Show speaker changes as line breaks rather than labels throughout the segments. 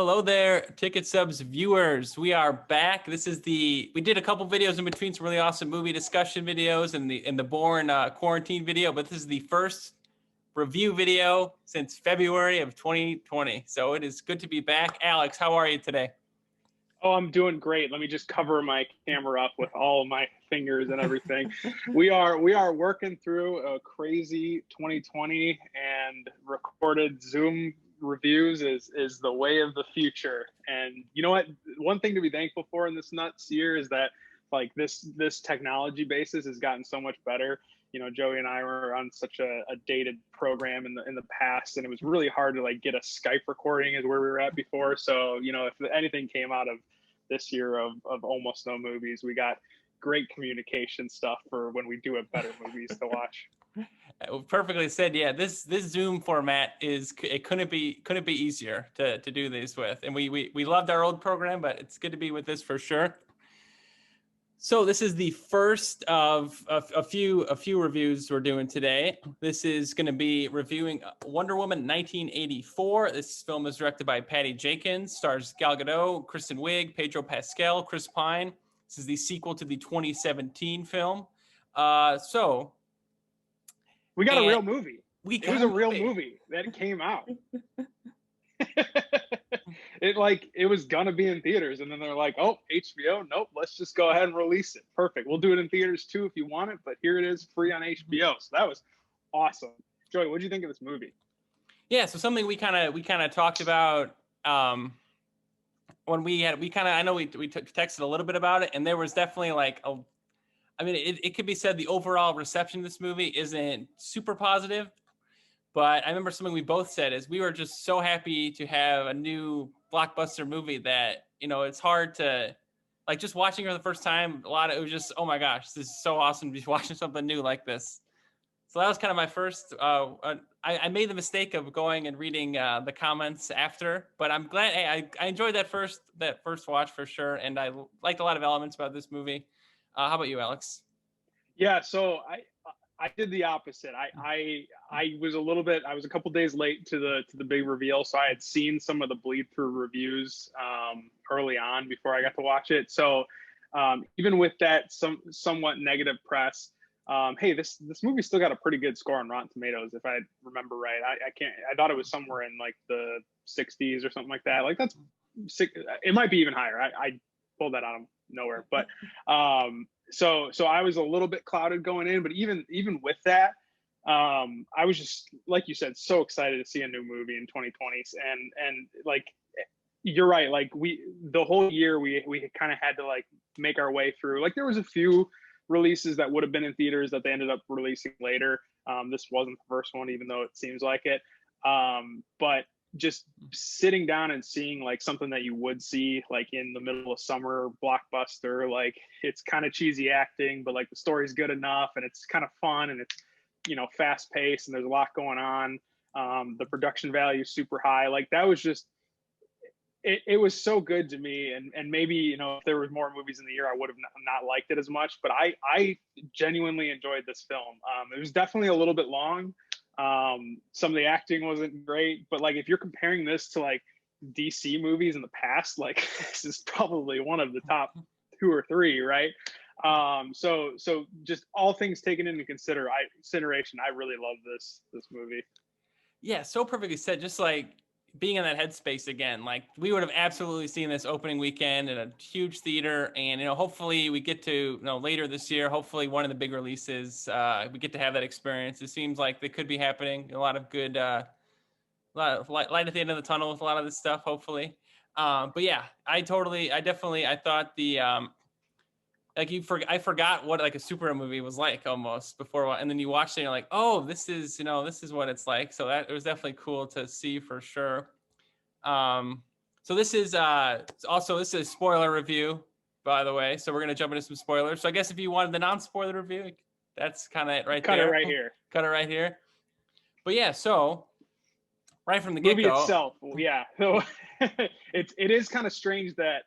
Hello there, Ticket Subs viewers. We are back. We did a couple videos in between some really awesome movie discussion videos and the Bourne quarantine video, but this is the first review video since February of 2020. So it is good to be back. Alex, how are you today?
Oh, I'm doing great. Let me just cover my camera up with all of my fingers and everything. We are working through a crazy 2020, and recorded Zoom reviews is the way of the future. And you know what? One thing to be thankful for in this nuts year is that like this technology basis has gotten so much better. You know, Joey and I were on such a dated program in the past, and it was really hard to like get a Skype recording as where we were at before. So, you know, if anything came out of this year of almost no movies, we got great communication stuff for when we do have better movies to watch.
Perfectly said. Yeah, this Zoom format couldn't be easier to do these with, and we loved our old program, but it's good to be with this for sure. So this is the first of a few reviews we're doing today. This is going to be reviewing Wonder Woman 1984. This film is directed by Patty Jenkins, stars Gal Gadot, Kristen Wiig, Pedro Pascal, Chris Pine. This is the sequel to the 2017 film. So
we got a real movie. It was a real
movie
movie that came out. It was gonna be in theaters, and then they're like, oh, HBO, nope, let's just go ahead and release it. Perfect, we'll do it in theaters too if you want it, but here it is, free on HBO. So that was awesome. Joey, what did you think of this movie?
Yeah, so something we kind of talked about when I know we texted a little bit about it, and there was definitely like it could be said the overall reception of this movie isn't super positive. But I remember something we both said is we were just so happy to have a new blockbuster movie that, you know, it's hard to, like, just watching her the first time, it was just, oh my gosh, this is so awesome to be watching something new like this. So that was kind of my first, I made the mistake of going and reading the comments after, but I'm glad, hey, I enjoyed that first watch for sure, and I liked a lot of elements about this movie. How about you, Alex?
Yeah, so I did the opposite. I was a couple days late to the big reveal, so I had seen some of the bleed through reviews early on before I got to watch it. So even with that somewhat negative press, hey, this movie still got a pretty good score on Rotten Tomatoes, if I remember right. I thought it was somewhere in like the 60s or something like that. Like that's it might be even higher. I pulled that out of nowhere, but so I was a little bit clouded going in, but even with that, I was just, like you said, so excited to see a new movie in 2020. And like, you're right. Like the whole year we kind of had to like make our way through. Like there was a few releases that would have been in theaters that they ended up releasing later. This wasn't the first one, even though it seems like it. But just sitting down and seeing like something that you would see like in the middle of summer blockbuster, like it's kind of cheesy acting, but like the story's good enough and it's kind of fun and it's, you know, fast paced and there's a lot going on. The production value is super high. Like that was just, it was so good to me. And maybe, you know, if there was more movies in the year, I would have not liked it as much, but I genuinely enjoyed this film. It was definitely a little bit long. Some of the acting wasn't great, but like if you're comparing this to like DC movies in the past, like this is probably one of the top 2 or 3, right? So just all things taken into consideration, I really love this movie.
Yeah, so perfectly said. Just like being in that headspace again, like we would have absolutely seen this opening weekend in a huge theater, and you know, hopefully we get to, you know, later this year, hopefully one of the big releases, we get to have that experience. It seems like they could be happening. A lot of good, a lot of light at the end of the tunnel with a lot of this stuff, hopefully. But yeah, I thought the I forgot what like a superhero movie was like almost before, and then you watch it and you're like, oh, this is what it's like. So that it was definitely cool to see for sure. So this is this is a spoiler review, by the way. So we're gonna jump into some spoilers. So I guess if you wanted the non-spoiler review, that's kind of it right there.
Cut it right here.
Cut it right here. But yeah, so right from the get-go.
Movie itself, yeah. So it is kind of strange that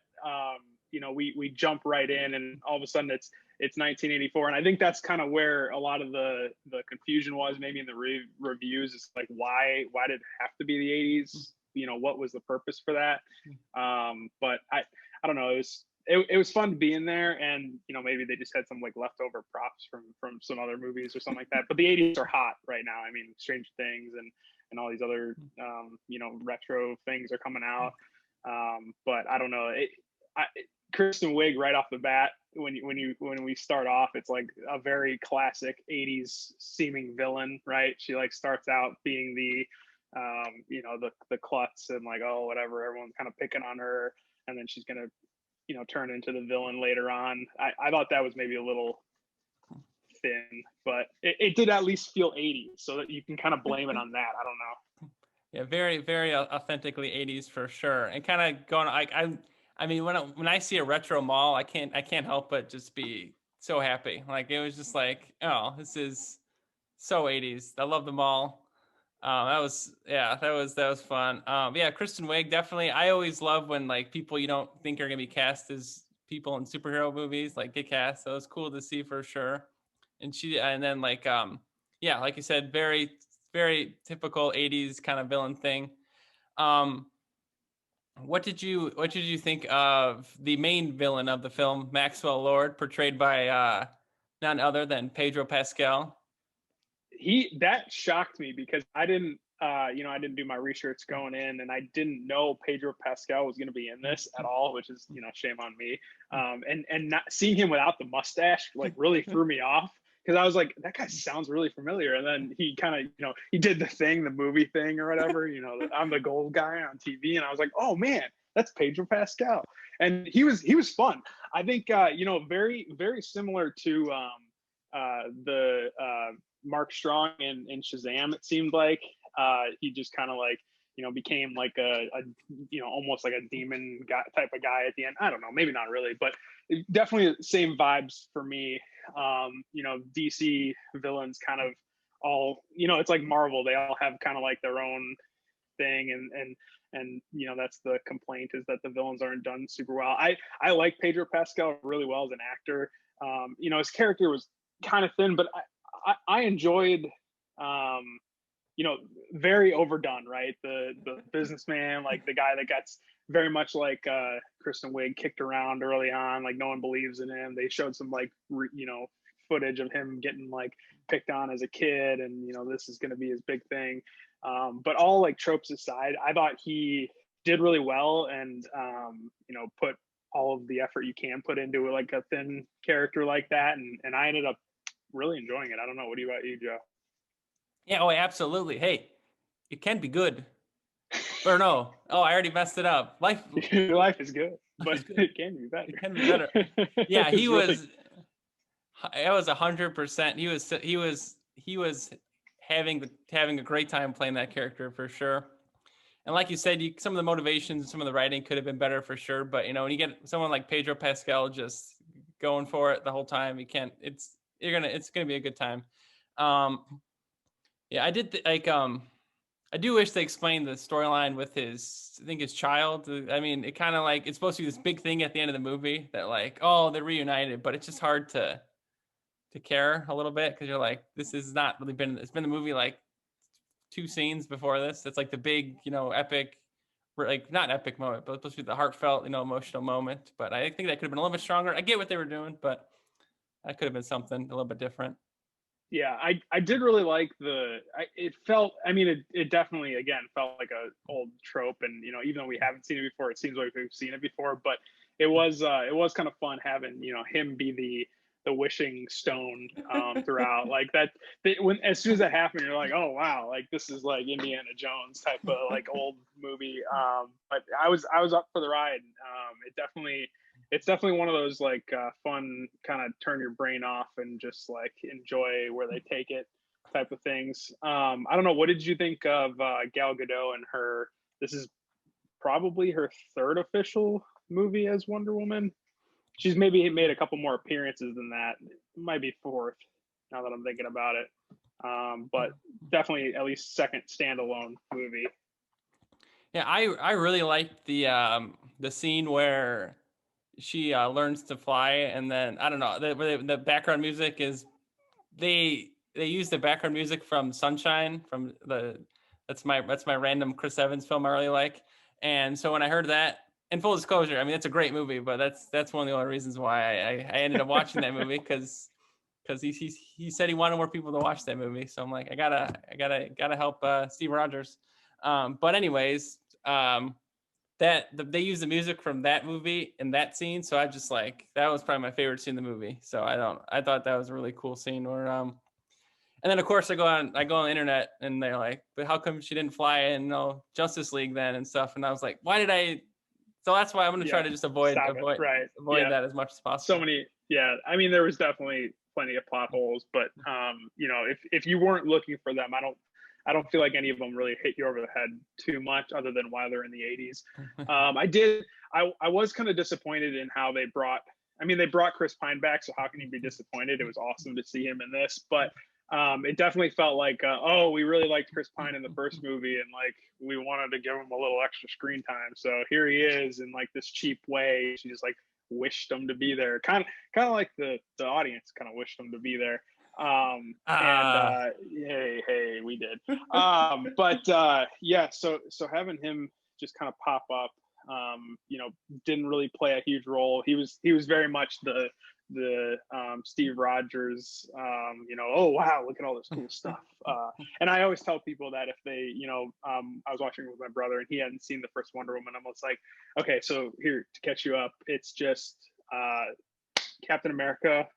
you know, we jump right in and all of a sudden it's 1984, and I think that's kind of where a lot of the confusion was maybe in the reviews. It's like why did it have to be the 80s? what was the purpose for that. But I don't know. It was fun to be in there, and maybe they just had some like leftover props from some other movies or something like that. But the 80s are hot right now. I mean, Stranger Things and all these other retro things are coming out. But I don't know. Kristen Wiig right off the bat, when we start off, it's like a very classic 80s seeming villain, right? She like starts out being the the klutz and like, oh, whatever, everyone's kind of picking on her, and then she's gonna turn into the villain later on. I thought that was maybe a little thin, but it did at least feel 80s, so that you can kind of blame it on that. I don't know.
Yeah, very, very authentically 80s for sure. And kind of going, I mean, when I see a retro mall, I can't help but just be so happy. Like it was just like, oh, this is so 80s. I love the mall. That was fun. Yeah, Kristen Wiig definitely. I always love when like people you don't think are gonna be cast as people in superhero movies like get cast. So it's cool to see for sure. And then like yeah, like you said, very very typical 80s kind of villain thing. What did you think of the main villain of the film, Maxwell Lord, portrayed by none other than Pedro Pascal?
That shocked me because I didn't I didn't do my research going in, and I didn't know Pedro Pascal was going to be in this at all, which is shame on me. And not seeing him without the mustache like really threw me off, because I was like, that guy sounds really familiar. And then he kind of he did the movie thing or whatever, I'm the gold guy on TV, and I was like, oh man, that's Pedro Pascal. And he was fun. I think very very similar to the Mark Strong in Shazam. It seemed like he just kind of like became like a almost like a demon guy, type of guy at the end. I don't know, maybe not really, but definitely the same vibes for me. DC villains kind of all it's like Marvel. They all have kind of like their own thing, and that's the complaint, is that the villains aren't done super well. I like Pedro Pascal really well as an actor. His character was kind of thin, but I enjoyed very overdone, right? The businessman, like the guy that gets very much like Kristen Wiig kicked around early on, like no one believes in him. They showed some like footage of him getting like picked on as a kid, and this is going to be his big thing. But all like tropes aside, I thought he did really well, and put all of the effort you can put into like a thin character like that, and I ended up really enjoying it. I don't know. What about you, Joe?
Yeah, oh, absolutely. Hey, it can be good. Or no. Oh, I already messed it up. Life
is good, but it can be better.
It can be better. Yeah, he was. It was 100%. He was having a great time playing that character for sure. And like you said, some of the motivations, some of the writing could have been better for sure. But when you get someone like Pedro Pascal just going for it the whole time, it's gonna be a good time. Yeah, I did I do wish they explained the storyline with his child. I mean, it kind of like it's supposed to be this big thing at the end of the movie that like, oh, they're reunited, but it's just hard to care a little bit, because you're like, this is not really it's been the movie like 2 scenes before this. It's like the big, epic, like not epic moment, but it's supposed to be the heartfelt, emotional moment. But I think that could have been a little bit stronger. I get what they were doing, but that could have been something a little bit different.
Yeah, I did really like it felt, I mean, it definitely, again, felt like a old trope, and even though we haven't seen it before, it seems like we've seen it before. But it was kind of fun having him be the wishing stone throughout. Like that, when as soon as that happened, you're like, oh wow, like this is like Indiana Jones type of like old movie. But I was up for the ride. It's definitely one of those like fun kind of turn your brain off and just like enjoy where they take it type of things. I don't know, what did you think of Gal Gadot and her? This is probably her 3rd official movie as Wonder Woman. She's maybe made a couple more appearances than that. It might be 4th now that I'm thinking about it. But definitely at least 2nd standalone movie.
Yeah, I really liked the scene where she learns to fly, and then I don't know, the background music is they use the background music from Sunshine, from the That's my random Chris Evans film I really like. And so when I heard that, and full disclosure, I mean, it's a great movie, but that's one of the only reasons why I ended up watching that movie, because he said he wanted more people to watch that movie. So I'm like, I gotta help Steve Rogers. But anyways, they use the music from that movie in that scene, so I just like, that was probably my favorite scene in the movie. So I thought that was a really cool scene where and then of course I go on the internet and they're like, but how come she didn't fly in Justice League then and stuff? And I was like, why did I? So that's why I'm going to try to just avoid that as much as possible.
So many, I mean, there was definitely plenty of plot holes, but if you weren't looking for them, I don't feel like any of them really hit you over the head too much, other than why they're in the 80s. I was kind of disappointed in how they brought Chris Pine back, so how can you be disappointed? It was awesome to see him in this, but it definitely felt like, we really liked Chris Pine in the first movie, and like we wanted to give him a little extra screen time. So here he is in like this cheap way. She just like wished him to be there, kind of like the audience kind of wished him to be there. Hey, we did. So having him just kind of pop up, didn't really play a huge role. He was very much the Steve Rogers, oh wow, look at all this cool stuff. And I always tell people that if they, I was watching with my brother and he hadn't seen the first Wonder Woman, I'm almost like, okay, so here to catch you up, it's just Captain America,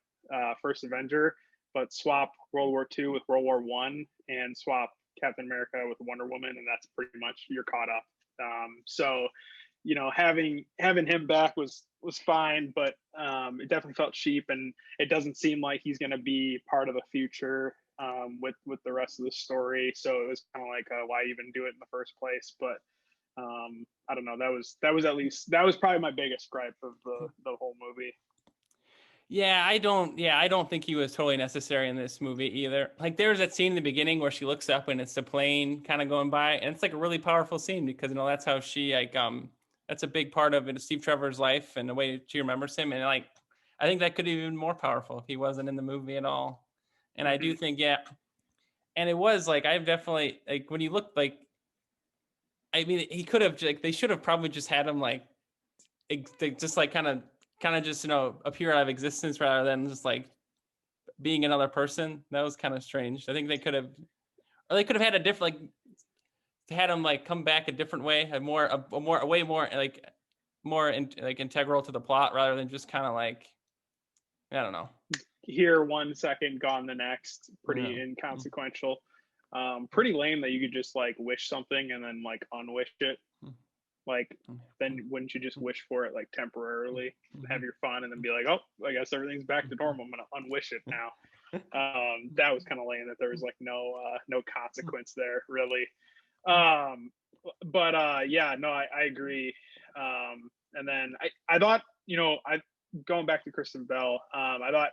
First Avenger, but swap World War II with World War I, and swap Captain America with Wonder Woman, and that's pretty much, you're caught up. So having him back was fine, but it definitely felt cheap, and it doesn't seem like he's going to be part of the future with the rest of the story. So it was kind of like, why even do it in the first place? But I don't know. That was probably my biggest gripe of the whole movie.
Yeah, I don't think he was totally necessary in this movie either. Like there's that scene in the beginning where she looks up and it's the plane kind of going by, and it's like a really powerful scene because that's how she that's a big part of Steve Trevor's life and the way she remembers him. And like, I think that could be even more powerful if he wasn't in the movie at all. And I do think, and it was like, I've definitely, like, when you look, like, I mean, he could have, like, they should have probably just had him like, just like kind of just, appear out of existence rather than just like being another person. That was kind of strange. I think they could have had a different, like, had him like come back a different way, a way more integral to the plot rather than just kind of like, I don't know,
here 1 second, gone the next, pretty inconsequential. Pretty lame that you could just like wish something and then like unwish it. Like, then wouldn't you just wish for it like temporarily, have your fun, and then be like, oh, I guess everything's back to normal, I'm gonna unwish it now. That was kind of lame that there was like no consequence there, really. I agree. And then I thought, going back to Kristen Bell, I thought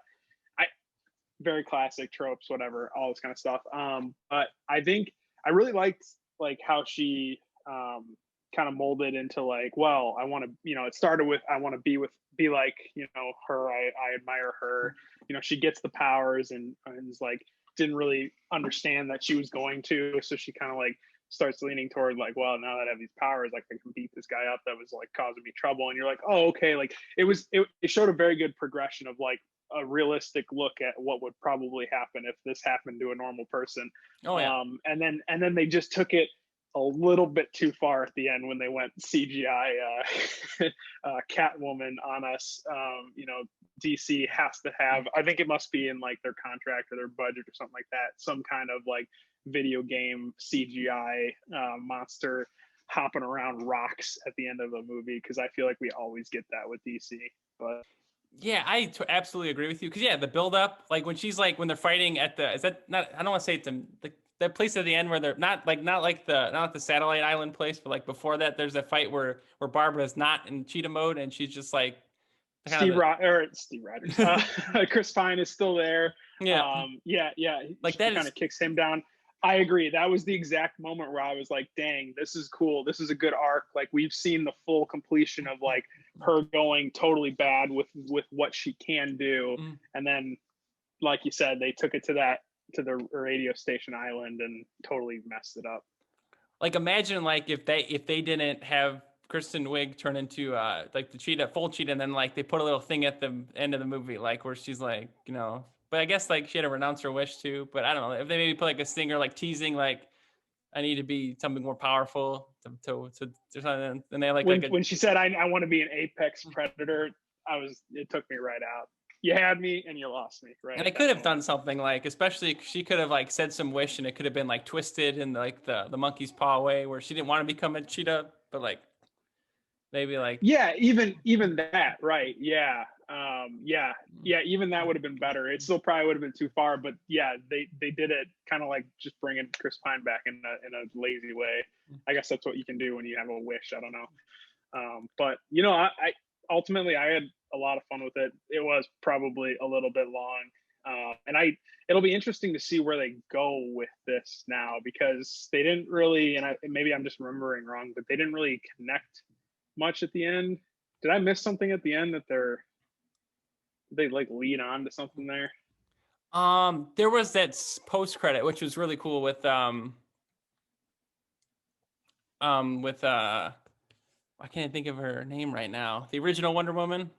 very classic tropes, whatever, all this kind of stuff. But I think I really liked like how she kind of molded into like, well, I want to, it started with, I want to be like, her, I admire her, she gets the powers and is like, didn't really understand that she was going to, so she kind of like starts leaning toward like, well, now that I have these powers, like I can beat this guy up that was like causing me trouble. And you're like, oh, okay. Like it showed a very good progression of like a realistic look at what would probably happen if this happened to a normal person.
Oh yeah.
And then they just took it a little bit too far at the end when they went CGI Catwoman on us. DC has to have, I think it must be in like their contract or their budget or something like that, some kind of like video game CGI monster hopping around rocks at the end of a movie, because I feel like we always get that with DC. But
yeah, I absolutely agree with you, because the build up, like when she's like, when they're fighting at the, is that not, I don't want to say it's the place at the end where they're not like the satellite island place, but like before that there's a fight where Barbara's not in cheetah mode and she's just like
Steve Rogers. Chris Pine is still there.
Yeah.
Like that kind of kicks him down. I agree. That was the exact moment where I was like, dang, this is cool. This is a good arc. Like we've seen the full completion of like her going totally bad with what she can do. And then, like you said, they took it to the radio station island and totally messed it up.
Like imagine like if they didn't have Kristen Wiig turn into like the cheetah, full cheetah, and then like they put a little thing at the end of the movie, like where she's like, you know, but I guess like she had to renounce her wish too. But I don't know if they maybe put like a stinger like teasing like I need to be something more powerful to something, and they like a
When she said I want to be an apex predator, it took me right out. You had me and you lost me right
and
at
they
that
could have
moment.
done something like, especially she could have like said some wish, and it could have been like twisted in like the monkey's paw way, where she didn't want to become a cheetah, but like maybe like
Yeah, even that, right? Yeah, yeah. Even that would have been better. It still probably would have been too far, but yeah, they did it kind of like just bringing Chris Pine back in a lazy way. I guess that's what you can do when you have a wish. I don't know, but you know, I ultimately I had a lot of fun with it. It was probably a little bit long, and it'll be interesting to see where they go with this now because they didn't really, and maybe I'm just remembering wrong, but they didn't really connect much at the end. Did I miss something at the end that they like lead on to something there?
there was that post credit, which was really cool with I can't think of her name right now. The original Wonder Woman,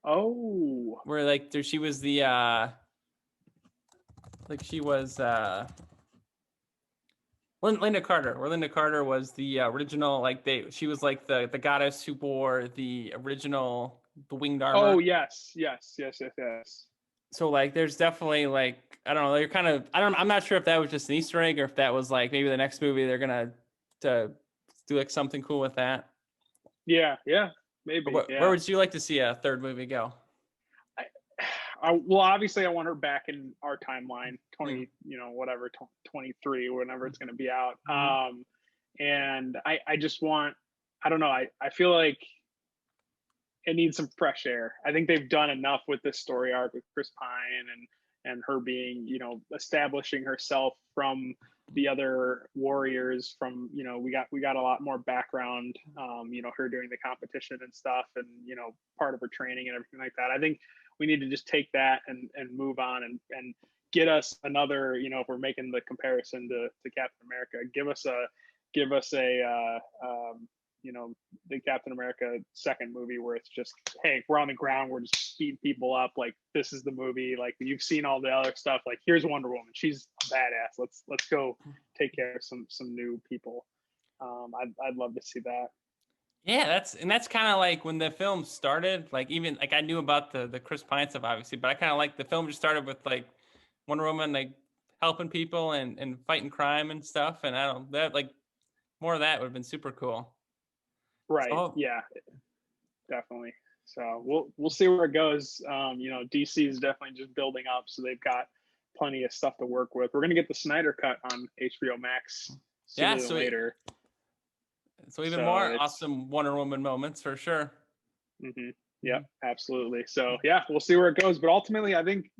Oh,
where like there she was the like she was Linda Carter, where Linda Carter was the original, like she was like the goddess who wore the original the winged
oh
armor.
yes, yes, yes, yes, yes.
So like there's definitely like I don't know, they're kind of I'm not sure if that was just an Easter egg or if that was like maybe the next movie they're gonna to do like something cool with that.
Yeah, yeah,
But
maybe,
where
yeah.
would you like to see a third movie go?
I, well, obviously, I want her back in our timeline,
Mm.
20, whatever, 23, whenever it's going to be out.
Mm-hmm.
And I just want, I don't know, I feel like it needs some fresh air. I think they've done enough with this story arc with Chris Pine and her being, establishing herself from the other warriors. From we got a lot more background. Her doing the competition and stuff, and part of her training and everything like that. I think we need to just take that and move on and get us another. If we're making the comparison to Captain America, give us a the Captain America second movie where it's just, hey, we're on the ground, we're just beating people up. Like this is the movie. Like you've seen all the other stuff. Like here's Wonder Woman. She's badass. Let's go take care of some new people. I'd love to see that.
Yeah, that's kind of like when the film started. Like even like I knew about the Chris Pine stuff obviously, but I kind of like the film just started with like Wonder Woman like helping people and fighting crime and stuff. And I don't that like more of that would have been super cool.
Right.
So
Yeah, definitely. So we'll see where it goes. DC is definitely just building up, so they've got plenty of stuff to work with. We're gonna get the Snyder cut on HBO Max
yeah,
sooner than later.
so even
So
more
it's
awesome Wonder Woman moments for sure.
Mm-hmm. Yeah, absolutely. So yeah, we'll see where it goes. But ultimately, I think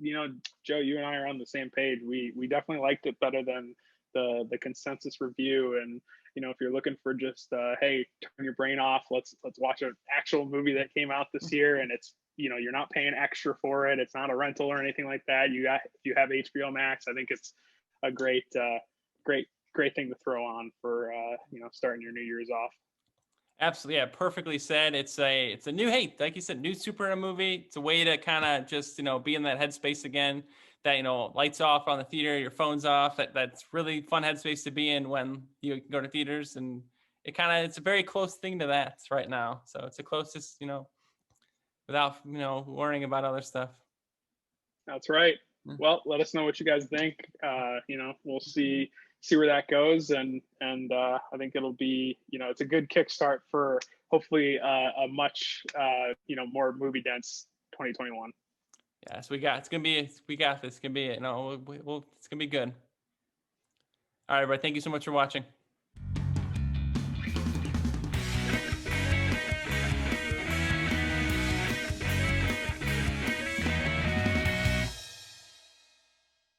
Joe, you and I are on the same page. We definitely liked it better than the consensus review. And if you're looking for just hey, turn your brain off, let's watch an actual movie that came out this year, and it's you're not paying extra for it. It's not a rental or anything like that. If you have HBO Max, I think it's a great thing to throw on for starting your New Year's off.
Absolutely, yeah, perfectly said. It's a new hate, like you said, new superhero movie. It's a way to kind of just be in that headspace again. That lights off on the theater, your phone's off. That's really fun headspace to be in when you go to theaters, and it's a very close thing to that right now. So it's the closest without worrying about other stuff.
That's right.
Mm.
Well, let us know what you guys think. We'll see where that goes, and I think it'll be it's a good kickstart for hopefully a much more movie dense 2021.
Yeah, so we got this. It's gonna be it's gonna be good. All right, everybody. Thank you so much for watching.